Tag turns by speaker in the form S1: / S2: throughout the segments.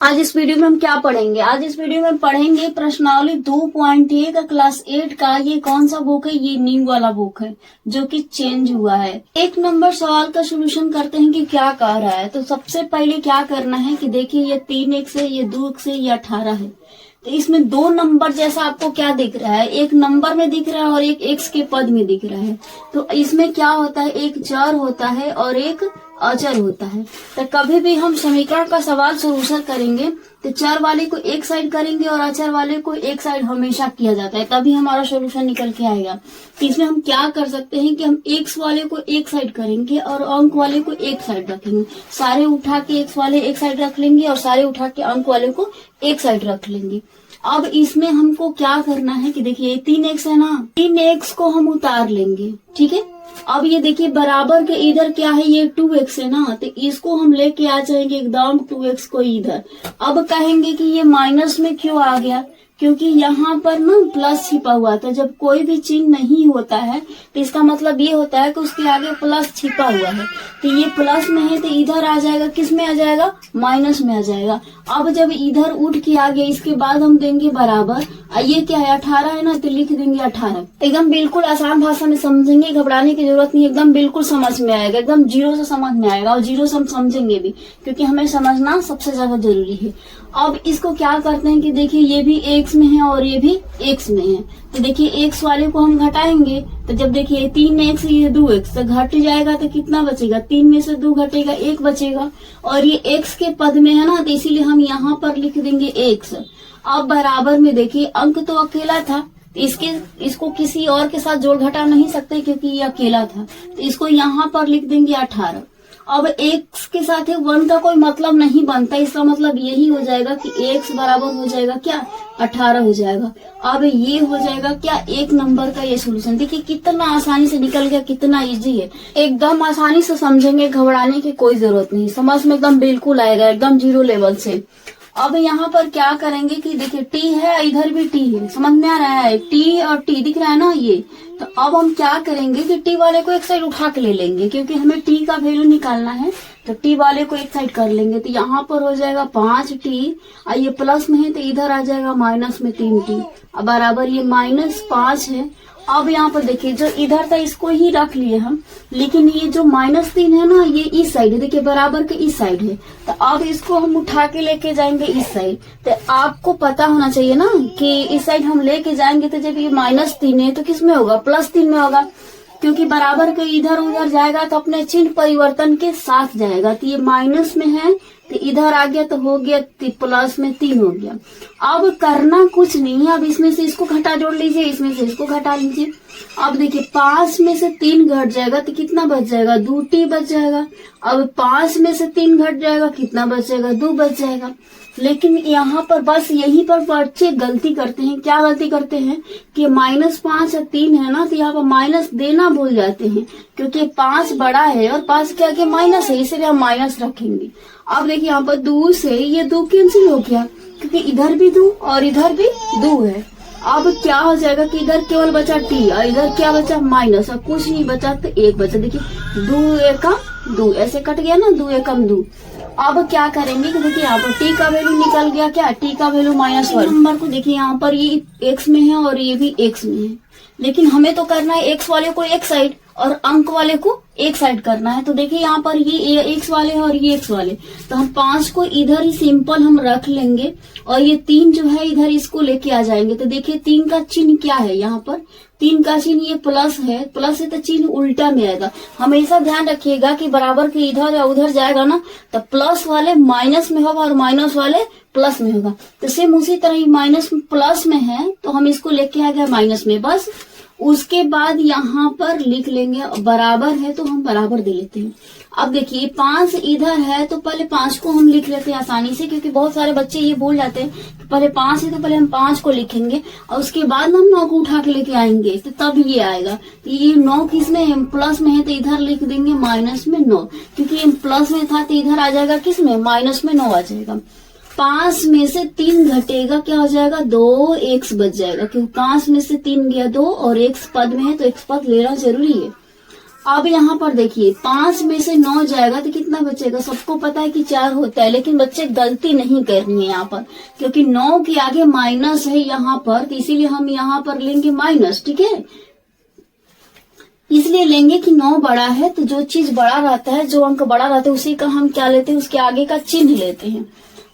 S1: आज इस वीडियो में हम क्या पढ़ेंगे? आज इस वीडियो में पढ़ेंगे प्रश्नावली 2.1 का क्लास 8 का। ये कौन सा बुक है? ये न्यू वाला बुक है जो कि चेंज हुआ है। 1 नंबर सवाल का सोल्यूशन करते हैं कि क्या कह रहा है। तो सबसे पहले क्या करना है कि देखिए ये 3x है, ये 2x है, ये 18 है। तो इसमें 2 नंबर जैसा आपको क्या दिख रहा है? एक नंबर में दिख रहा है और एक x के पद में दिख रहा है। तो इसमें क्या होता है? एक चर होता है और एक अचर होता है। तो कभी भी हम समीकरण का सवाल सोल्यूशन करेंगे तो चर वाले को एक साइड करेंगे और अचर वाले को एक साइड हमेशा किया जाता है, तभी हमारा सोल्यूशन निकल के आएगा। तो इसमें हम क्या कर सकते हैं कि हम x वाले को एक साइड करेंगे और अंक वाले को एक साइड रखेंगे। सारे उठा के x वाले एक साइड रख लेंगे और सारे उठा के अंक वाले को एक साइड रख लेंगे। अब इसमें हमको क्या करना है कि देखिए 3x है ना, 3x को हम उतार लेंगे, ठीक है। अब ये देखिए बराबर के इधर क्या है? ये 2x है ना, तो इसको हम लेके आ जाएंगे एकदम 2x को इधर। अब कहेंगे कि ये माइनस में क्यों आ गया? क्योंकि यहाँ पर ना प्लस छिपा हुआ था। जब कोई भी चिन्ह नहीं होता है तो इसका मतलब ये होता है कि उसके आगे प्लस छिपा हुआ है। तो ये प्लस में है तो इधर आ जाएगा, किस में आ जाएगा? माइनस में आ जाएगा। अब जब इधर उठ के आ गया, इसके बाद हम देंगे बराबर। ये क्या है? 18 है ना, तो लिख देंगे 18। एकदम बिल्कुल आसान भाषा में समझेंगे, घबराने की जरूरत नहीं। एकदम बिल्कुल समझ में आएगा, एकदम जीरो से समझ में आएगा और जीरो से हम समझेंगे भी, क्योंकि हमें समझना सबसे ज्यादा जरूरी है। अब इसको क्या करते हैं कि देखिए ये भी x में है और ये भी x में है। तो देखिए x वाले को हम घटाएंगे तो जब देखिए 3x ये 2x तो घट जाएगा तो कितना बचेगा? 3 में से 2 घटेगा, 1 बचेगा। और ये x के पद में है ना, तो इसीलिए हम यहाँ पर लिख देंगे x। अब बराबर में देखिए अंक तो अकेला था, इसको किसी और के साथ जोड़ घटा नहीं सकते क्योंकि ये अकेला था, तो इसको यहाँ पर लिख देंगे 18। अब x के साथ 1 का कोई मतलब नहीं बनता, इसका मतलब यही हो जाएगा कि x बराबर हो जाएगा क्या? 18 हो जाएगा। अब ये हो जाएगा क्या? 1 नंबर का ये सोल्यूशन। देखिए कितना आसानी से निकल गया, कितना इजी है। एकदम आसानी से समझेंगे, घबराने की कोई जरूरत नहीं, समझ में एकदम बिल्कुल आएगा, एकदम जीरो लेवल से। अब यहाँ पर क्या करेंगे कि देखिए t है, इधर भी t है, समझ में आ रहा है? t और t दिख रहा है ना ये। तो अब हम क्या करेंगे कि t वाले को एक साइड उठा के ले लेंगे, क्योंकि हमें t का वैल्यू निकालना है। तो t वाले को एक साइड कर लेंगे, तो यहाँ पर हो जाएगा 5t और ये प्लस में है तो इधर आ जाएगा माइनस में 3t। अब बराबर ये -5 है। अब यहाँ पर देखिए जो इधर था इसको ही रख लिए हम, लेकिन ये जो -3 है ना, ये इस साइड है, देखिए बराबर के इस साइड है। तो अब इसको हम उठा के लेके जाएंगे इस साइड। तो आपको पता होना चाहिए ना कि इस साइड हम लेके जाएंगे तो जब ये -3 है तो किस में होगा? +3 में होगा, क्योंकि बराबर के इधर उधर जाएगा तो अपने चिन्ह परिवर्तन के साथ जाएगा। तो ये माइनस में है तो इधर आ गया तो हो गया प्लस में 3 हो गया। अब करना कुछ नहीं है, अब इसमें से इसको घटा जोड़ लीजिए, इसमें से इसको घटा लीजिए। अब देखिए 5 में से 3 घट जाएगा तो कितना बच जाएगा? 2t बच जाएगा। अब 5 में से 3 घट जाएगा, कितना बच जाएगा? 2 बच जाएगा। लेकिन यहाँ पर बस यहीं पर बच्चे गलती करते हैं। क्या गलती करते हैं कि -5 और 3 है ना, तो यहाँ पर माइनस देना भूल जाते हैं, क्योंकि 5 बड़ा है और 5 के आगे माइनस है, इसलिए हम माइनस रखेंगे। अब देखिए यहाँ पर 2 से ये 2 कैंसिल हो गया, क्योंकि इधर भी 2 और इधर भी 2 है। अब क्या हो जाएगा कि इधर केवल बचा t और इधर क्या बचा? माइनस, और कुछ नहीं बचा तो 1 बचा। देखिए 2 एकम 2 ऐसे कट गया ना, 2 एकम 2। अब क्या करेंगे कि देखिए यहाँ पर t का वैल्यू निकल गया, क्या? t का वैल्यू -1 नंबर को देखिए यहाँ पर ये x में है और ये भी x में है, लेकिन हमें तो करना है x वाले को एक साइड और अंक वाले को एक साइड करना है। तो देखिए यहाँ पर ये x वाले और ये x वाले, तो हम 5 को इधर ही सिंपल हम रख लेंगे और ये 3 जो है इधर इसको लेके आ जाएंगे। तो देखिए 3 का चिन्ह क्या है? यहाँ पर 3 का चिन्ह ये प्लस है, प्लस है तो चिन्ह उल्टा में आएगा। हमेशा ध्यान रखिएगा कि बराबर के इधर या उधर जाएगा ना, तो प्लस वाले माइनस में होगा और माइनस वाले प्लस में होगा। तो सेम उसी तरह ही माइनस प्लस में है तो हम इसको लेके आ गए माइनस में, बस। उसके बाद यहाँ पर लिख लेंगे, बराबर है तो हम बराबर दे लेते हैं। अब देखिए 5 इधर है तो पहले 5 को हम लिख लेते हैं आसानी से, क्योंकि बहुत सारे बच्चे ये भूल जाते हैं कि पहले 5 है तो पहले हम 5 को लिखेंगे और उसके बाद हम 9 को उठा के लेके आएंगे, तो तब ये आएगा। तो ये 9 किस में है? प्लस में है, तो इधर लिख देंगे माइनस में 9, क्योंकि ये प्लस में था तो इधर आ जाएगा किस में? माइनस में 9 आ जाएगा। 5 में से 3 घटेगा, क्या हो जाएगा? 2x बच जाएगा, क्योंकि 5 में से 3 गया 2 और x पद में है तो x पद लेना जरूरी है। अब यहाँ पर देखिए 5 में से 9 जाएगा तो कितना बचेगा। सबको पता है कि 4 होता है, लेकिन बच्चे गलती नहीं करनी है यहाँ पर, क्योंकि 9 के आगे माइनस है यहाँ पर, तो इसीलिए हम यहाँ पर लेंगे माइनस। ठीक है, इसलिए लेंगे कि 9 बड़ा है, तो जो चीज बड़ा रहता है, जो अंक बड़ा रहता है, उसी का हम क्या लेते हैं, उसके आगे का चिन्ह लेते हैं।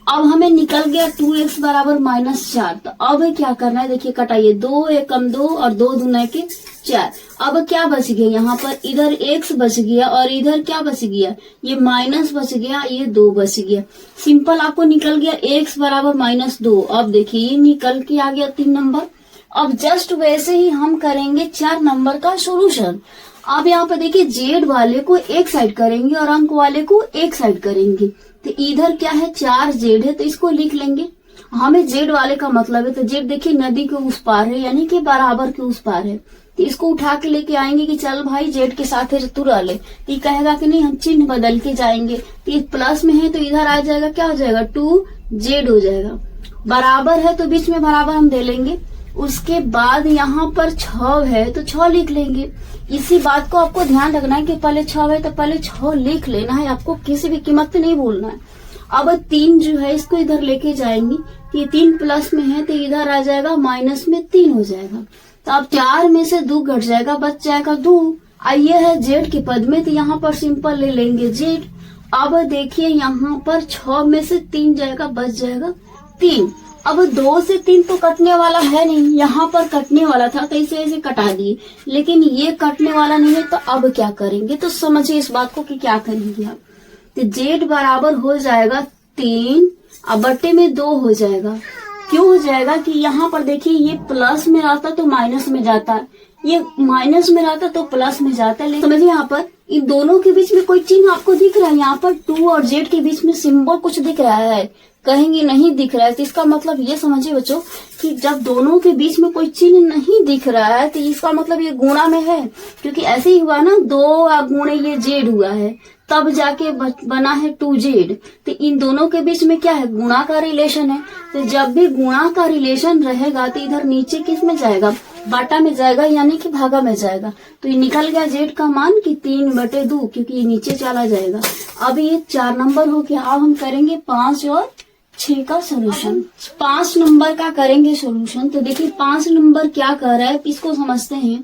S1: अब हमें निकल गया 2x बराबर -4। तो अब क्या करना है, देखिए कटाइए, 2 1 कम 2 और 2 दूना के 4। अब क्या बच गया यहाँ पर, इधर x बच गया और इधर क्या बच गया, ये माइनस बच गया, ये 2 बच गया। सिंपल आपको निकल गया x बराबर -2। अब देखिए ये निकल के आ गया 3 नंबर। अब जस्ट वैसे ही हम करेंगे 4 नंबर का सोल्यूशन। अब यहाँ पे देखिए जेड वाले को एक साइड करेंगे और अंक वाले को एक साइड करेंगे। तो इधर क्या है, 4 जेड है, तो इसको लिख लेंगे। हमें जेड वाले का मतलब है, तो जेड देखिए नदी के उस पार है, यानी कि बराबर के उस पार है। तो इसको उठा के लेके आएंगे कि चल भाई जेड के साथ है तू रह ले। ये कहेगा कि नहीं, हम चिन्ह बदल के जाएंगे। तो ये प्लस में है तो इधर आ जाएगा, क्या हो जाएगा, 2 जेड हो जाएगा। बराबर है तो बीच में बराबर हम दे लेंगे। उसके बाद यहाँ पर 6 है तो 6 लिख लेंगे। इसी बात को आपको ध्यान रखना है कि पहले 6 है तो पहले 6 लिख लेना है, आपको किसी भी कीमत पे नहीं भूलना है। अब 3 जो है इसको इधर लेके जाएंगे, तो ये 3 प्लस में है तो इधर आ जाएगा माइनस में 3 हो जाएगा। तो अब 4 में से 2 घट जाएगा, बच जाएगा 2। आइए है जेड के पद में, तो यहाँ पर सिंपल ले लेंगे जेड। अब देखिए यहाँ पर 6 में से 3 जाएगा, बच जाएगा 3। अब 2 से 3 तो कटने वाला है नहीं, यहाँ पर कटने वाला था तो इसे ऐसे कटा दिए, लेकिन ये कटने वाला नहीं है। तो अब क्या करेंगे, तो समझिए इस बात को कि क्या करेंगे आप। तो जेड बराबर हो जाएगा 3 अब बट्टे में 2 हो जाएगा। क्यों हो जाएगा कि यहाँ पर देखिए ये प्लस में रहता तो माइनस में जाता, ये माइनस में रहता तो प्लस में जाता है। लेकिन समझिए यहाँ पर इन दोनों के बीच में कोई चिन्ह आपको दिख रहा है, यहाँ पर 2 और जेड के बीच में सिंबल कुछ दिख रहा है, कहेंगे नहीं दिख रहा है। तो इसका मतलब ये समझिए बच्चों कि जब दोनों के बीच में कोई चिन्ह नहीं दिख रहा है तो इसका मतलब ये गुणा में है, क्योंकि ऐसे ही हुआ ना, 2 गुणे ये जेड हुआ है, तब जाके बना है 2 जेड। तो इन दोनों के बीच में क्या है, गुणा का रिलेशन है। तो जब भी गुणा का रिलेशन रहेगा तो इधर नीचे किस में जाएगा, बाटा में जाएगा, यानी कि भागा में जाएगा। तो ये निकल गया जेड का मान कि 3/2, क्योंकि ये नीचे चला जाएगा। अब ये 4 नंबर हो गया। अब हम करेंगे 5 और 6 का सोल्यूशन। 5 नंबर का करेंगे सोल्यूशन। तो देखिए 5 नंबर क्या कर रहा है, इसको समझते हैं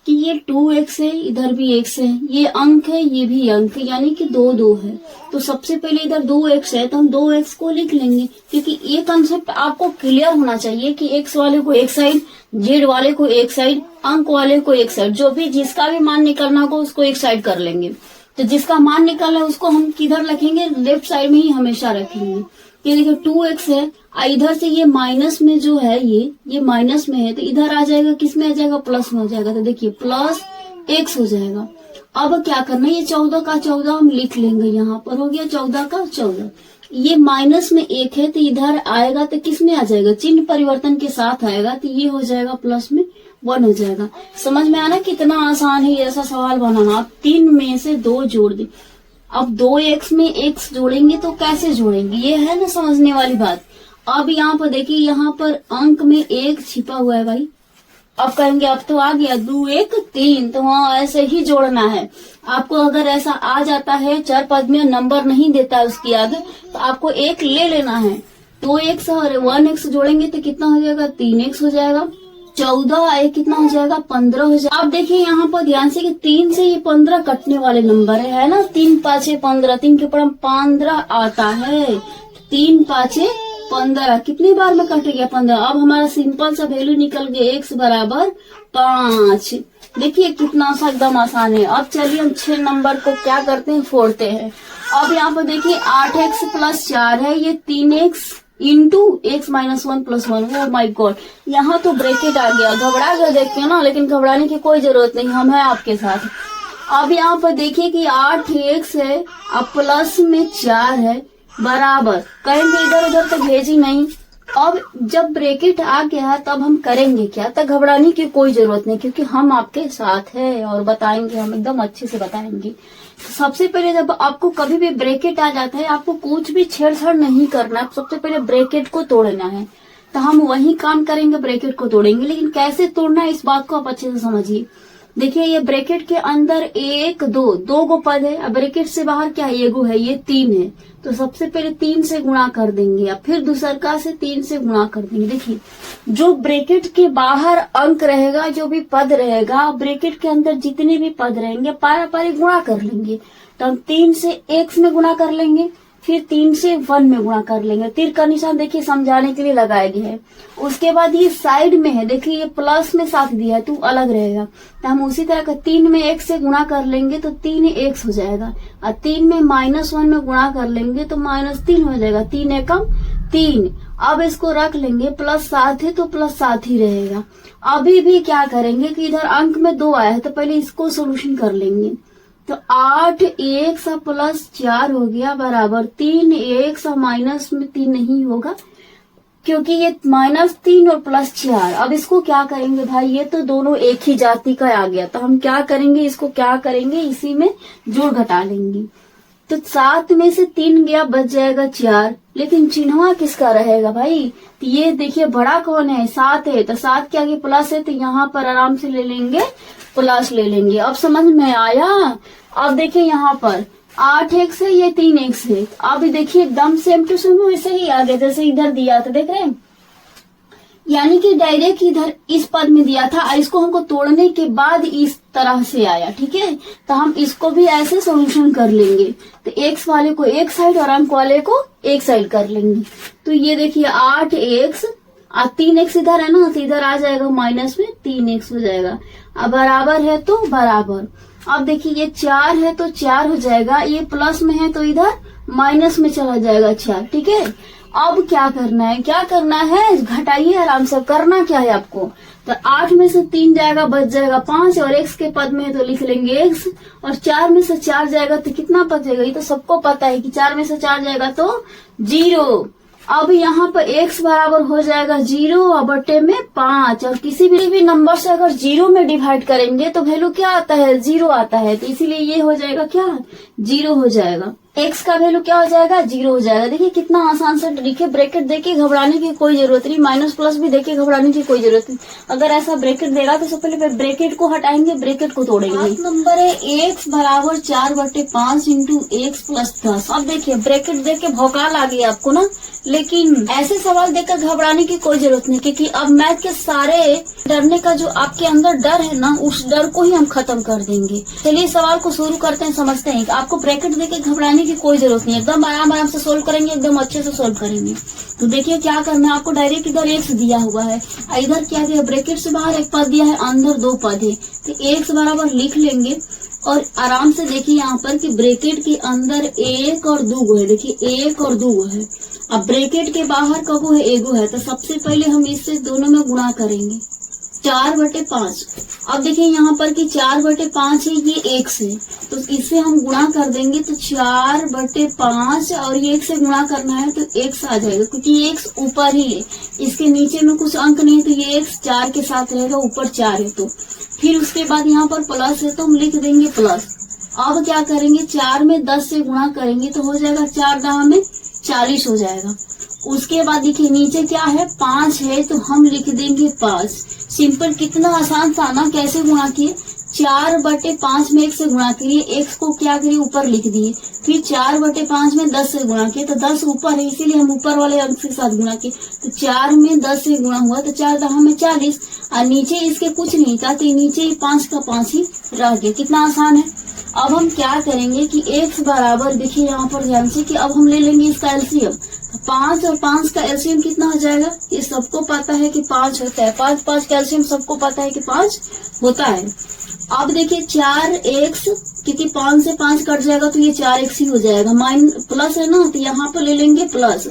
S1: कि ये 2x है, इधर भी x है, ये अंक है, ये भी अंक है, यानी कि 2 2 है। तो सबसे पहले इधर 2x है तो हम 2x को लिख लेंगे, क्योंकि ये कंसेप्ट आपको क्लियर होना चाहिए कि x वाले को एक साइड, जेड वाले को एक साइड, अंक वाले को एक साइड, जो भी जिसका भी मान निकलना होगा उसको एक साइड कर लेंगे। तो जिसका मान निकलना है उसको हम किधर रखेंगे, लेफ्ट साइड में ही हमेशा रखेंगे। ये देखिए 2x है, इधर से ये माइनस में जो है ये माइनस में है, तो इधर आ जाएगा, किस में आ जाएगा, प्लस में हो जाएगा। तो देखिए प्लस x हो जाएगा। अब क्या करना है, ये 14 का 14 हम लिख लेंगे, यहाँ पर हो गया 14 का 14। ये माइनस में 1 है तो इधर आएगा तो किस में आ जाएगा, चिन्ह परिवर्तन के साथ आएगा, तो ये हो जाएगा प्लस में 1 हो जाएगा। समझ में आना कितना आसान है ऐसा सवाल बनाना। आप 3 में से 2 जोड़ दे। अब 2x में x जोड़ेंगे तो कैसे जोड़ेंगे, ये है ना समझने वाली बात। अब यहाँ पर देखिए, यहाँ पर अंक में 1 छिपा हुआ है भाई। अब कहेंगे अब तो आ गया 2 1 3, तो हाँ ऐसे ही जोड़ना है आपको। अगर ऐसा आ जाता है, चर पद में नंबर नहीं देता है उसकी आगे, तो आपको 1 ले लेना है। 2x और 1x जोड़ेंगे तो कितना हो जाएगा, 3x हो जाएगा। 14 एक कितना हो जाएगा, 15 हो जाएगा। अब देखिए यहाँ पर ध्यान से कि 3 से ये 15 कटने वाले नंबर है ना, 3 5 15, 3 के ऊपर 15 आता है, 3 5 15, कितनी बार में कट गया 15। अब हमारा सिंपल सा वैल्यू निकल गया x बराबर 5। देखिए कितना सा एकदम आसान है। अब चलिए हम 6 नंबर को क्या करते हैं, फोड़ते हैं। अब यहाँ पर देखिए 8x + 4 है, ये 3x into x - 1 + 1। Oh my God, यहाँ तो ब्रैकेट आ गया, घबरा गया देख के ना, लेकिन घबराने की कोई जरूरत नहीं, हम है आपके साथ। अब यहाँ पर देखिए कि 8x है, अब प्लस में 4 है, बराबर कहेंगे, इधर उधर तो भेजी नहीं। अब जब ब्रैकेट आ गया तब हम करेंगे क्या, तब घबराने की कोई जरूरत नहीं, क्योंकि हम आपके साथ है और बताएंगे, हम एकदम अच्छे से बताएंगे। सबसे पहले जब आपको कभी भी ब्रैकेट आ जाता है, आपको कुछ भी छेड़छाड़ नहीं करना है, सबसे पहले ब्रैकेट को तोड़ना है। तो हम वही काम करेंगे, ब्रैकेट को तोड़ेंगे। लेकिन कैसे तोड़ना है इस बात को आप अच्छे से समझिए। देखिए ये ब्रैकेट के अंदर 1 2 दो गो पद है, अब ब्रैकेट से बाहर क्या है, एगो है, ये 3 है। तो सबसे पहले 3 से गुणा कर देंगे, या फिर दूसरका से 3 से गुणा कर देंगे। देखिए जो ब्रैकेट के बाहर अंक रहेगा, जो भी पद रहेगा, ब्रैकेट के अंदर जितने भी पद रहेंगे पारापारी गुणा कर लेंगे। तो हम 3 से x में गुणा कर लेंगे, फिर 3 से 1 में गुणा कर लेंगे। तीर का निशान देखिए समझाने के लिए लगाया गया है। उसके बाद ये साइड में है, देखिए ये प्लस में साथ दिया है तो अलग रहेगा। तो हम उसी तरह का 3 में x से गुणा कर लेंगे तो 3x हो जाएगा, और 3 में -1 में गुणा कर लेंगे तो -3 हो जाएगा। 3 एकम 3। अब इसको रख लेंगे, +7 है तो +7 ही रहेगा। अभी भी क्या करेंगे कि इधर अंक में 2 आया है तो पहले इसको सोल्यूशन कर लेंगे। तो 8x +4 हो गया बराबर 3x, और माइनस में 3 नहीं होगा क्योंकि ये -3 और +4। अब इसको क्या करेंगे भाई, ये तो दोनों एक ही जाति का आ गया, तो हम क्या करेंगे, इसको क्या करेंगे, इसी में जोड़ घटा लेंगे। तो 7 में से 3 गया, बच जाएगा 4, लेकिन चिन्हवा किसका रहेगा भाई, तो ये देखिए बड़ा कौन है, 7 है, तो 7 के आगे प्लस है तो यहाँ पर आराम से ले लेंगे, प्लस ले लेंगे। अब समझ में आया। अब देखिए यहाँ पर 8x है, ये 3x है। अब देखिए एकदम सेम टू सेम वैसे ही आ गया जैसे इधर दिया था, देख रहे हैं, यानी कि डायरेक्ट इधर इस पद में दिया था, इसको हमको तोड़ने के बाद इस तरह से आया। ठीक है, तो हम इसको भी ऐसे सॉल्यूशन कर लेंगे। तो x वाले को एक साइड और अंक वाले को एक साइड कर लेंगे। तो ये देखिए 8x, 3x इधर है ना, तो इधर आ जाएगा माइनस में 3x हो जाएगा। अब बराबर है तो बराबर। अब देखिए ये 4 है तो 4 हो जाएगा, ये प्लस में है तो इधर माइनस में चला जाएगा 4। ठीक है, अब क्या करना है, क्या करना है, घटाइए आराम से। करना क्या है आपको, तो 8 में से 3 जाएगा, बच जाएगा 5, और x के पद में है तो लिख लेंगे x, और 4 में से 4 जाएगा तो कितना बचेगा, ये तो सबको पता है कि 4 में से 4 जाएगा तो 0। अब यहाँ पर x बराबर हो जाएगा 0 और बटे में 5, और किसी भी नंबर से अगर 0 में डिवाइड करेंगे तो वैल्यू क्या आता है, 0 आता है। तो इसीलिए ये हो जाएगा क्या, 0 हो जाएगा। x का वैल्यू क्या हो जाएगा, 0 हो जाएगा। देखिए कितना आसान से लिखे, ब्रैकेट देके घबराने की कोई जरूरत नहीं, माइनस प्लस भी देके घबराने की कोई जरूरत नहीं। अगर ऐसा ब्रैकेट देगा तो सबसे पहले ब्रैकेट को हटाएंगे, ब्रैकेट को तोड़ेंगे। नंबर है x बराबर 4/5 इंटू x + 10। अब देखिए ब्रैकेट देख के भौकाल आ गई आपको ना, लेकिन ऐसे सवाल देखकर घबराने की कोई जरूरत नहीं, क्योंकि अब मैथ के सारे डरने का जो आपके अंदर डर है ना, उस डर को ही हम खत्म कर देंगे। चलिए सवाल को शुरू करते हैं, समझते हैं। आपको ब्रैकेट देके घबराने की कोई जरूरत नहीं, एकदम आराम से सोल्व करेंगे, एकदम अच्छे से सोल्व करेंगे। तो देखिए क्या करना है आपको, डायरेक्ट इधर x दिया हुआ है, इधर क्या दिया, ब्रैकेट से बाहर एक पद दिया है, अंदर 2 पद है, तो x बराबर लिख लेंगे। और आराम से देखिए यहाँ पर कि ब्रैकेट के अंदर 1 और 2 है, देखिए 1 और 2 है। अब ब्रैकेट के बाहर कबो है, एगो है, तो सबसे पहले हम इससे दोनों में गुणा करेंगे, 4/5। अब देखिए यहाँ पर कि 4/5 है, ये x है, तो इससे हम गुणा कर देंगे तो 4/5, और ये x से गुणा करना है तो x आ जाएगा, क्योंकि ये x ऊपर ही है, इसके नीचे में कुछ अंक नहीं, तो ये x 4 के साथ रहेगा, ऊपर 4 है। तो फिर उसके बाद यहाँ पर प्लस है तो हम लिख देंगे प्लस। अब क्या करेंगे, 4 में 10 से गुणा करेंगे तो हो जाएगा 4 10 में 40 हो जाएगा। उसके बाद देखिए नीचे क्या है, 5 है, तो हम लिख देंगे 5। सिंपल, कितना आसान था ना, कैसे गुणा किए, 4/5 में 1 से गुणा करिए, x को क्या करिए, ऊपर लिख दिए, फिर 4/5 में 10 से गुणा किए, तो 10 ऊपर है, इसीलिए हम ऊपर वाले अंक के साथ गुणा किए। तो 4 में 10 से गुणा हुआ तो 4 10 में 40, और नीचे इसके कुछ नहीं था, तो नीचे 5 का 5 ही रह गया। कितना आसान है। अब हम क्या करेंगे कि x बराबर, देखिए यहाँ पर ध्यान से, कि अब हम ले लेंगे इसका एलसीएम। 5 और 5 का एलसीएम कितना हो जाएगा, ये सबको पता है कि 5 होता है, 5 का एलसीएम सबको पता है कि 5 होता है। अब देखिए 4x, क्योंकि 5 से 5 कट जाएगा तो ये 4x ही हो जाएगा, प्लस है ना, तो यहाँ पर ले लेंगे प्लस।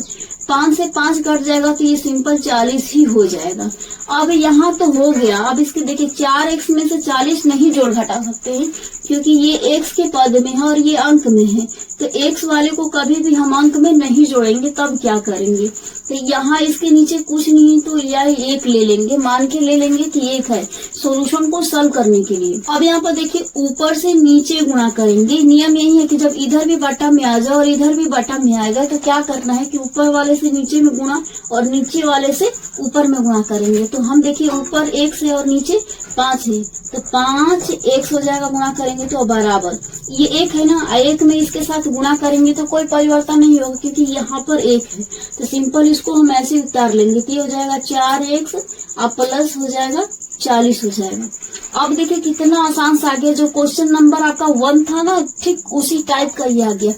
S1: 5 से 5 कट जाएगा तो ये सिंपल 40 ही हो जाएगा। अब यहाँ तो हो गया। अब इसके देखिए 4x में से 40 नहीं जोड़ घटा सकते हैं, क्योंकि ये x के पद में है और ये अंक में है, तो x वाले को कभी भी हम अंक में नहीं जोड़ेंगे। तब क्या करेंगे, तो यहाँ इसके नीचे कुछ नहीं है तो यह एक ले लेंगे, मान के ले लेंगे कि एक है सॉल्यूशन को सॉल्व करने के लिए। अब यहाँ पर देखिए ऊपर से नीचे गुणा करेंगे। नियम यही है कि जब इधर भी बटा में आ जाए और इधर भी बटा में आएगा तो क्या करना है कि ऊपर वाले से नीचे में गुणा और नीचे वाले से ऊपर में गुणा करेंगे। तो हम देखिए ऊपर x है और नीचे 5 है तो 5x हो जाएगा, गुणा करेंगे तो बराबर ये एक है ना, एक में इसके साथ गुणा करेंगे तो कोई परिवर्तन नहीं होगा क्योंकि यहाँ पर एक है। तो सिंपल इसको हम ऐसे उतार लेंगे कि हो जाएगा 4x और प्लस हो जाएगा 40 हो जाएगा। अब देखिए कितना आसान सा आ गया। जो क्वेश्चन नंबर आपका 1 था ना, ठीक उसी टाइप का ये आ गया।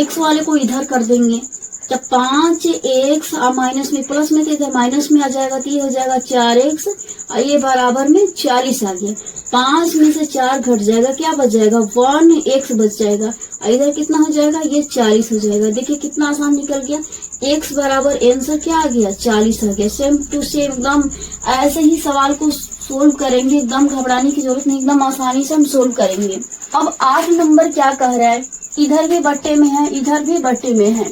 S1: x वाले को इधर कर देंगे जब 5x माइनस में प्लस में थे माइनस में आ जाएगा तो ये हो जाएगा 4x और ये बराबर में 40 आ गया। 5 में से 4 घट जाएगा, क्या बच जाएगा 1x बच जाएगा और इधर कितना हो जाएगा ये 40 हो जाएगा। देखिए कितना आसान निकल गया। x बराबर आंसर क्या आ गया 40 आ गया। सेम टू सेम एकदम ऐसे ही सवाल को सोल्व करेंगे, एकदम घबराने की जरूरत नहीं, एकदम आसानी से हम सोल्व करेंगे। अब 8 नंबर क्या कह रहा है, इधर भी बट्टे में है इधर भी बट्टे में है।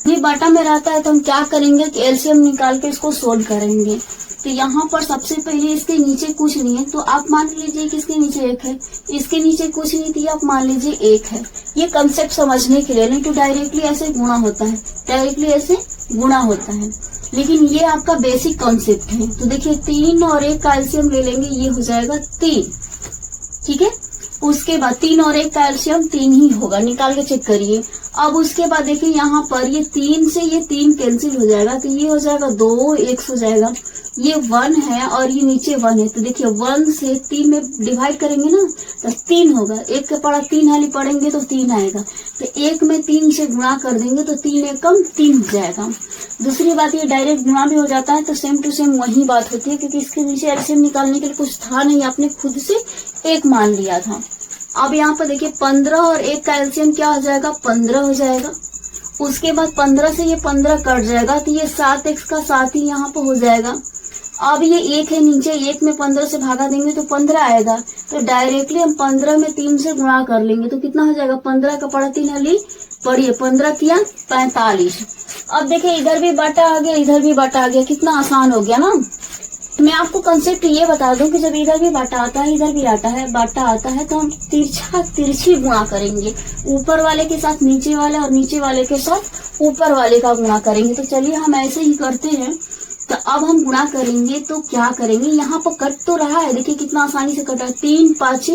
S1: ये बाटा में रहता है तो हम क्या करेंगे कि एलसीएम निकाल के इसको सोल्व करेंगे। तो यहाँ पर सबसे पहले इसके नीचे कुछ नहीं है तो आप मान लीजिए कि इसके नीचे एक है, इसके नीचे कुछ नहीं थी आप मान लीजिए एक है। ये कंसेप्ट समझने के लिए, नहीं तो डायरेक्टली ऐसे गुणा होता है, डायरेक्टली ऐसे गुणा होता है, लेकिन ये आपका बेसिक कॉन्सेप्ट है। तो देखिए 3 और 1 का एलसीएम ले लेंगे, ये हो जाएगा 3, ठीक है। उसके बाद 3 और 1 का एलसीएम 3 ही होगा, निकाल के चेक करिए। अब उसके बाद देखिए यहाँ पर ये 3 से ये 3 कैंसिल हो जाएगा तो ये हो जाएगा 2x हो जाएगा। ये 1 है और ये नीचे 1 है तो देखिए 1 से 3 में डिवाइड करेंगे ना तो 3 होगा। 1 के पढ़ा 3 हाली पढ़ेंगे तो 3 आएगा। तो 1 में 3 से गुणा कर देंगे तो 3 एकम 3 हो जाएगा। दूसरी बात ये डायरेक्ट गुणा भी हो जाता है तो सेम टू सेम वही बात होती है क्योंकि इसके नीचे एलसीएम निकालने के लिए कुछ था नहीं, आपने खुद से 1 मान लिया था। अब यहाँ पर देखिए 15 और 1 का एलसीएम क्या हो जाएगा 15 हो जाएगा। उसके बाद 15 से ये 15 कट जाएगा तो ये 7x का 7 ही यहाँ पर हो जाएगा। अब ये 1 है नीचे, 1 में 15 से भागा देंगे तो 15 आएगा। तो डायरेक्टली हम 15 में 3 से गुणा कर लेंगे तो कितना हो जाएगा 15 का पढ़ा 3 हली पढ़िए 15 किया 45। अब देखिए इधर भी बाटा आ गया इधर भी बाटा आ गया, कितना आसान हो गया ना। मैं आपको कंसेप्ट ये बता दूं कि जब इधर भी बाटा आता है इधर भी बाटा आता है तो हम तिरछी गुणा करेंगे। ऊपर वाले के साथ नीचे वाले और नीचे वाले के साथ ऊपर वाले का गुणा करेंगे। तो चलिए हम ऐसे ही करते हैं। तो अब हम गुणा करेंगे तो क्या करेंगे, यहाँ पर कट तो रहा है, देखिए कितना आसानी से कटा, 3 5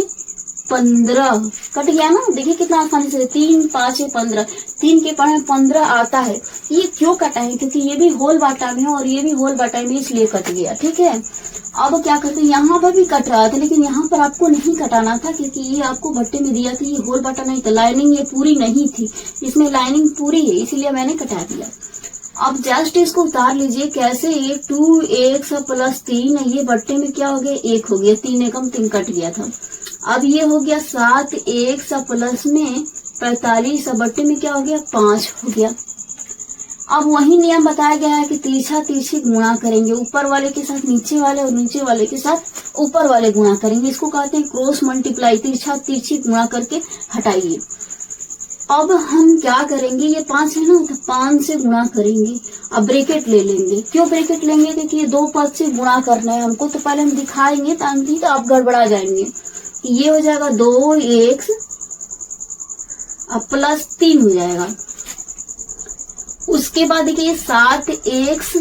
S1: 15 कट गया ना। देखिए कितना आसानी से 3 5 15, 3 के पढ़े 15 आता है। ये क्यों कटा है, क्योंकि ये भी होल बाटा में है और ये भी होल बाटा में, इसलिए कट गया, ठीक है। अब क्या करते हैं, यहाँ पर भी कट रहा था लेकिन यहाँ पर आपको नहीं कटाना था क्योंकि ये आपको भट्टे में दिया था, ये होल बाटा नहीं था, लाइनिंग ये पूरी नहीं थी, इसमें लाइनिंग पूरी है इसलिए मैंने कटा दिया। अब जस्ट इसको उतार लीजिए कैसे, 2x प्लस 3, ये बट्टे में क्या हो गया 1 हो गया, 3 एकम 3 कट गया था। अब ये हो गया 7x प्लस में 45, बट्टे में क्या हो गया 5 हो गया। अब वही नियम बताया गया है कि तिरछी गुणा करेंगे, ऊपर वाले के साथ नीचे वाले और नीचे वाले के साथ ऊपर वाले गुणा करेंगे। इसको कहते हैं क्रॉस मल्टीप्लाई, तिरछी गुणा करके हटाइए। अब हम क्या करेंगे, ये 5 है ना तो 5 से गुणा करेंगे। अब ब्रैकेट ले लेंगे, क्यों ब्रैकेट लेंगे क्योंकि ये 2 पद से गुणा करना है हमको, तो पहले हम दिखाएंगे ताकि तो आप गड़बड़ा जाएंगे। ये हो जाएगा 2x अब प्लस 3 हो जाएगा। उसके बाद देखिए 7x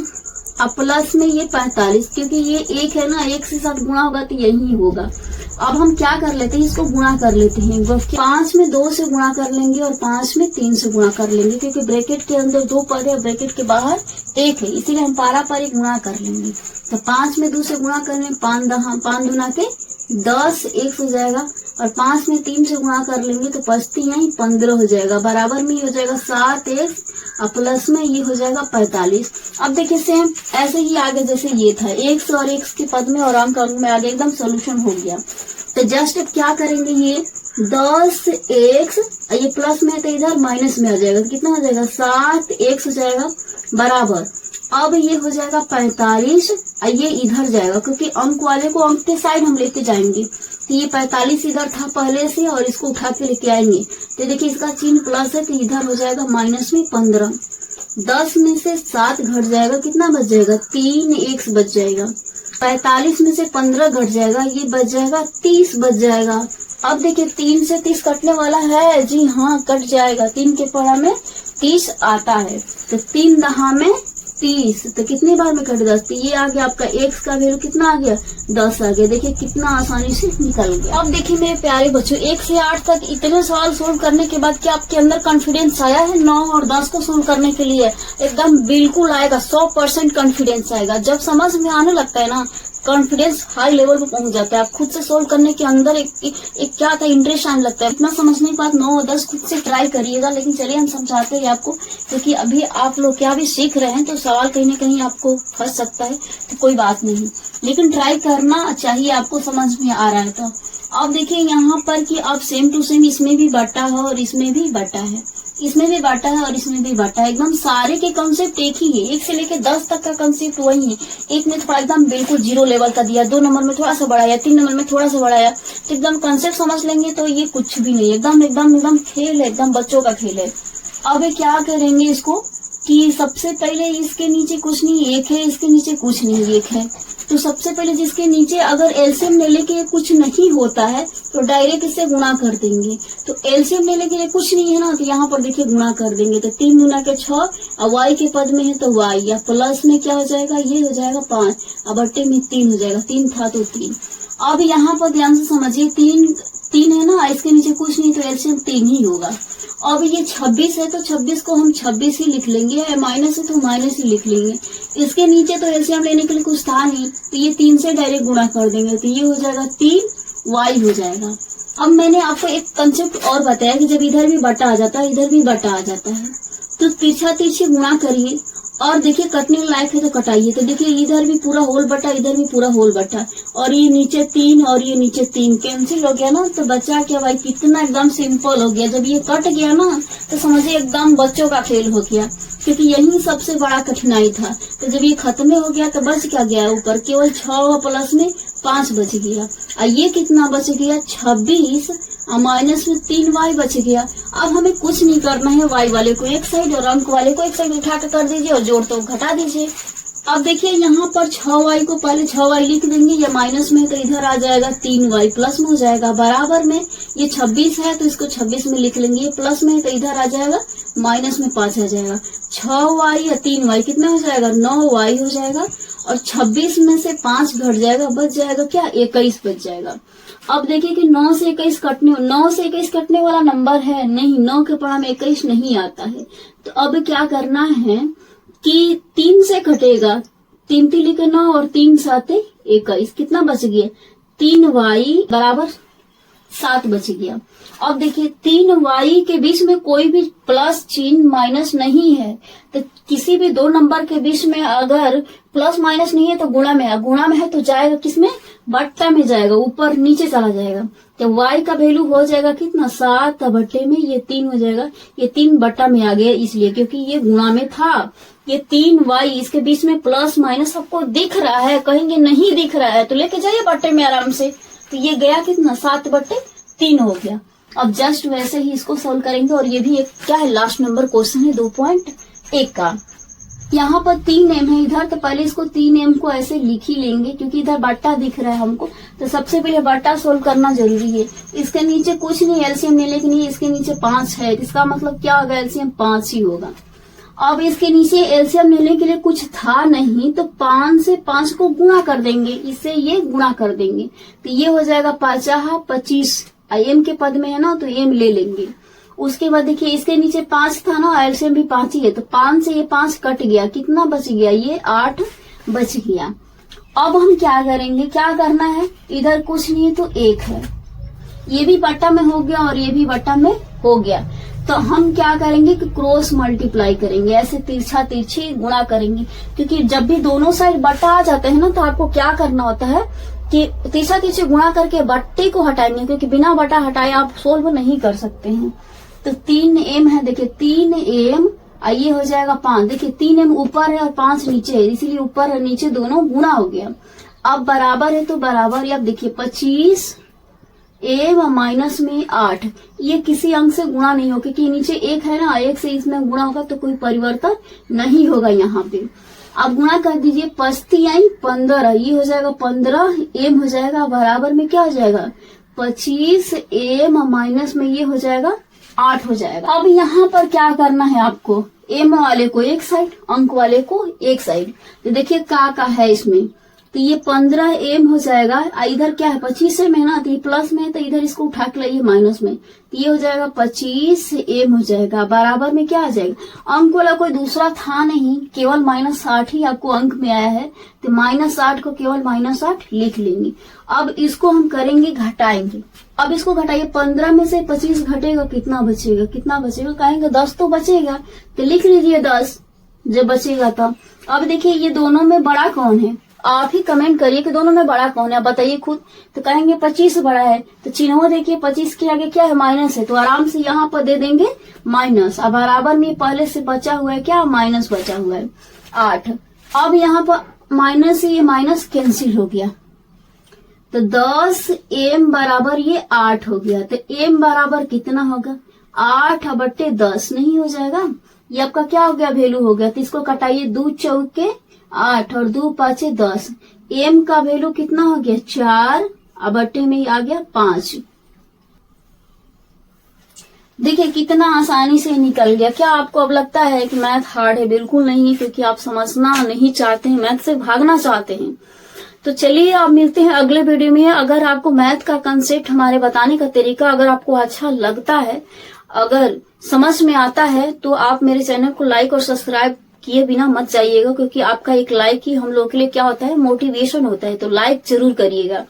S1: अब प्लस में ये 45, क्योंकि ये 1 है ना, 1 से साथ गुणा होगा तो यही होगा। अब हम क्या कर लेते हैं, इसको गुणा कर लेते हैं। 5 में 2 से गुणा कर लेंगे और 5 में 3 से गुणा कर लेंगे, क्योंकि ब्रैकेट के अंदर 2 पद है, ब्रैकेट के बाहर 1 है, इसीलिए हम पारापारी गुणा कर लेंगे। तो 5 में 2 से गुणा कर लेंगे, 5 दूना के 10 1 हो जाएगा, और 5 में 3 से गुणा कर लेंगे तो 15 हो जाएगा। बराबर में हो जाएगा 7x और प्लस में ये हो जाएगा 45। अब देखिए सेम ऐसे ही आगे जैसे ये था, x और x के पद में और अंक में आगे एकदम सोल्यूशन हो गया। तो जस्ट अब क्या करेंगे, ये 10x ये प्लस में है तो इधर माइनस में आ जाएगा, तो कितना हो जाएगा 7x हो जाएगा बराबर। अब ये हो जाएगा 45 और ये इधर जाएगा, क्योंकि अंक वाले को अंक के साइड हम लेते जाएंगे। तो ये 45 इधर था पहले से और इसको उठा के लेके आएंगे। तो देखिए इसका चिन्ह प्लस है तो इधर हो जाएगा माइनस में 15। 10 में से 7 घट जाएगा, कितना बच जाएगा? 3x बच जाएगा। 45 में से 15 घट जाएगा, ये बच जाएगा 30 बच जाएगा। अब देखिए 3 से 30 कटने वाला है, जी हाँ कट जाएगा। 3 के पढ़ा में 30 आता है, तो 3 दहा में 30, तो कितनी बार में कट 10? तो ये आ गया आपका x का वैल्यू कितना आ गया? 10 आ गया। देखिए कितना आसानी से निकल गया। अब देखिए मेरे प्यारे बच्चों, 1 से 8 तक इतने सवाल सोल्व करने के बाद क्या आपके अंदर कॉन्फिडेंस आया है 9 और 10 को सोल्व करने के लिए? एकदम बिल्कुल आएगा, 100% कॉन्फिडेंस आएगा। जब समझ में आने लगता है ना, कॉन्फिडेंस हाई लेवल पे पहुंच जाता है। आप खुद से सोल्व करने के अंदर एक क्या था, इंटरेस्ट आने लगता है। इतना समझने के बाद 9 और 10 खुद से ट्राई करिएगा। लेकिन चलिए हम समझाते हैं आपको, क्योंकि अभी आप लोग क्या भी सीख रहे हैं, तो सवाल कहीं ना कहीं आपको फंस सकता है, तो कोई बात नहीं, लेकिन ट्राई करना चाहिए, आपको समझ में आ रहा है तो। अब देखिए यहाँ पर कि अब सेम टू सेम इसमें भी बटा है और इसमें भी बटा है, इसमें भी बटा है और इसमें भी बटा है। एकदम सारे के कंसेप्ट एक ही है, 1 से लेकर 10 तक का कंसेप्ट वही है। एक में थोड़ा एकदम बिल्कुल 0 लेवल का दिया, 2 नंबर में थोड़ा सा बढ़ाया, 3 नंबर में थोड़ा सा बढ़ाया, तो एकदम कंसेप्ट समझ लेंगे तो ये कुछ भी नहीं, एकदम एकदम एकदम खेल है, एकदम बच्चों का खेल है। अब क्या करेंगे इसको कि सबसे पहले इसके नीचे कुछ नहीं 1 है, इसके नीचे कुछ नहीं 1 है, तो सबसे पहले जिसके नीचे अगर एलसीएम लेने के लिए कुछ नहीं होता है तो डायरेक्ट इससे गुणा कर देंगे। तो एलसीएम लेने के लिए कुछ नहीं है ना, तो यहाँ पर देखिए गुणा कर देंगे, तो 3 गुना के 6, और वाई के पद में है तो वाई, या प्लस में क्या हो जाएगा, ये हो जाएगा 5, और बट्टे में 3 हो जाएगा, 3 था तो 3। अब यहाँ पर ध्यान से समझिए, 3 है ना, इसके नीचे कुछ नहीं, तो एलसीएम 3 ही होगा। अब ये 26 है तो 26 को हम 26 ही लिख लेंगे, माइनस है तो माइनस ही लिख लेंगे। इसके नीचे तो एलसीएम लेने के लिए कुछ था नहीं, तो ये 3 से डायरेक्ट गुणा कर देंगे, तो ये हो जाएगा 3y हो जाएगा। अब मैंने आपको एक कंसेप्ट और बताया कि जब इधर भी बटा आ जाता है, इधर भी बटा आ जाता है, तो तिरछा तिरछी गुणा करिए, और देखिए कटने लायक है तो कटाइए। तो देखिए इधर भी पूरा होल बटा, इधर भी पूरा होल बटा, और ये नीचे 3 और ये नीचे 3 कैंसिल हो गया ना, तो बचा क्या भाई, कितना एकदम सिंपल हो गया। जब ये कट गया ना, तो समझिए एकदम बच्चों का खेल हो गया, क्योंकि यही सबसे बड़ा कठिनाई था। तो जब ये खत्म हो गया तो बच क्या गया, ऊपर केवल 6 प्लस में 5 बच गया, और ये कितना बच गया, 26, और माइनस में 3y बच गया। अब हमें कुछ नहीं करना है, y वाले को एक साइड और अंक वाले को एक साइड उठा कर दीजिए, और जोड़ तो घटा दीजिए। अब देखिए यहाँ पर 6y को पहले 6y लिख देंगे, या माइनस में तो इधर आ जाएगा 3y, प्लस में हो जाएगा बराबर में, ये 26 है तो इसको 26 में लिख लेंगे, ये प्लस में तो इधर आ जाएगा माइनस में 5 आ जाएगा। 6y या 3y कितना हो जाएगा, 9y हो जाएगा, और 26 में से 5 घट जाएगा, बच जाएगा क्या, 21 बच जाएगा। अब देखिए कि 9 से 21 कटने वाला नंबर है नहीं, 9 के पढ़ा में 21 नहीं आता है। तो अब क्या करना है कि 3 से कटेगा, 3 लिखे 9 और 3 7 21, कितना बच गया, 3y बराबर 7 बच गया। अब देखिए 3y के बीच में कोई भी प्लस चिन्ह माइनस नहीं है, तो किसी भी 2 नंबर के बीच में अगर प्लस माइनस नहीं है तो गुणा में है, गुणा में है तो जाएगा किसमें, बट्टा में जाएगा, ऊपर नीचे चला जाएगा। तो y का वैल्यू हो जाएगा कितना, 7 बट्टे में ये 3 हो जाएगा, ये 3 बट्टा में आ गया इसलिए क्योंकि ये गुणा में था। ये 3y, इसके बीच में प्लस माइनस आपको दिख रहा है, कहेंगे नहीं दिख रहा है तो लेके जाइए बट्टे में आराम से, तो ये गया कितना, 7 बट्टे 3 हो गया। अब जस्ट वैसे ही इसको सोल्व करेंगे, और ये भी एक क्या है, लास्ट नंबर क्वेश्चन है 2.1 का। यहाँ पर 3m है इधर, तो पहले इसको 3m को ऐसे लिख ही लेंगे क्योंकि इधर बट्टा दिख रहा है हमको, तो सबसे पहले बट्टा सोल्व करना जरूरी है। इसके नीचे कुछ नहीं, एलसीएम लेने के लिए इसके नीचे 5 है, इसका मतलब क्या होगा, एलसीएम 5 ही होगा। अब इसके नीचे एलसीएम लेने के लिए कुछ था नहीं, तो 5 से 5 को गुणा कर देंगे, इससे ये गुणा कर देंगे, तो ये हो जाएगा 5 25, एम के पद में है ना तो एम ले लेंगे। उसके बाद देखिए इसके नीचे 5 था ना, एलसीएम भी 5 ही है, तो 5 से ये 5 कट गया, कितना बच गया, ये 8 बच गया। अब हम क्या करेंगे, क्या करना है, इधर कुछ नहीं है तो 1 है, ये भी बट्टा में हो गया और ये भी बट्टा में हो गया, तो हम क्या करेंगे कि क्रॉस मल्टीप्लाई करेंगे, ऐसे तिरछा तिरछी गुणा करेंगे, क्योंकि जब भी दोनों साइड बट्टा आ जाते हैं ना तो आपको क्या करना होता है कि तिरछा तिरछी गुणा करके बट्टे को हटाएंगे, क्योंकि बिना बट्टा हटाए आप सोल्व नहीं कर सकते हैं। तो 3m है, देखिए 3m, ये हो जाएगा 5, देखिए 3m ऊपर है और 5 नीचे है, इसीलिए ऊपर और नीचे दोनों गुणा हो गया। अब बराबर है तो बराबर, अब देखिए 25 एम माइनस में 8, ये किसी अंक से गुणा नहीं होगा क्योंकि नीचे 1 है ना, 1 से इसमें गुणा होगा तो कोई परिवर्तन नहीं होगा यहाँ पे। अब गुणा कर दीजिए, 5 आई 15, ये हो जाएगा 15 एम हो जाएगा, बराबर में क्या हो जाएगा 25 एम माइनस में ये हो जाएगा 8 हो जाएगा। अब यहाँ पर क्या करना है आपको, एम वाले को एक साइड, अंक वाले को एक साइड। तो देखिए का है इसमें, तो ये 15 एम हो जाएगा, इधर क्या है 25 एम है ना, तो ये प्लस में है तो इधर इसको उठा के लाइए माइनस में, तो ये हो जाएगा 25 एम हो जाएगा, बराबर में क्या आ जाएगा, अंक वाला कोई दूसरा था नहीं, केवल -8 ही आपको अंक में आया है, तो -8 को केवल -8 लिख लेंगे। अब इसको हम करेंगे घटाएंगे। अब इसको घटाइए, 15 में से 25 घटेगा कितना बचेगा, कितना बचेगा, कहेंगे 10 तो बचेगा, तो लिख लीजिए 10 जब बचेगा तब। अब देखिए ये दोनों में बड़ा कौन है, आप ही कमेंट करिए कि दोनों में बड़ा कौन है, बताइए खुद। तो कहेंगे 25 बड़ा है, तो चिन्ह देखिए 25 के आगे क्या है माइनस है, तो आराम से यहाँ पर दे देंगे माइनस। अब बराबर में पहले से बचा हुआ है क्या, माइनस बचा हुआ है 8। अब यहाँ पर माइनस से ये माइनस कैंसिल हो गया, तो 10 एम बराबर ये 8 हो गया। तो एम बराबर कितना होगा, 8/10 नहीं हो जाएगा, ये आपका क्या हो गया, वैल्यू हो गया। तो इसको कटाइए, 2 चौके 8 और 2 पाँचे 10, एम का वैल्यू कितना हो गया 4, अब बट्टे में ही आ गया 5। देखिए कितना आसानी से निकल गया। क्या आपको अब लगता है कि मैथ हार्ड है? बिल्कुल नहीं है, क्योंकि आप समझना नहीं चाहते हैं, मैथ से भागना चाहते हैं। तो चलिए आप मिलते हैं अगले वीडियो में। अगर आपको मैथ का कंसेप्ट, हमारे बताने का तरीका अगर आपको अच्छा लगता है, अगर समझ में आता है, तो आप मेरे चैनल को लाइक और सब्सक्राइब किए बिना मत जाइएगा, क्योंकि आपका एक लाइक ही हम लोग के लिए क्या होता है, मोटिवेशन होता है। तो लाइक जरूर करिएगा।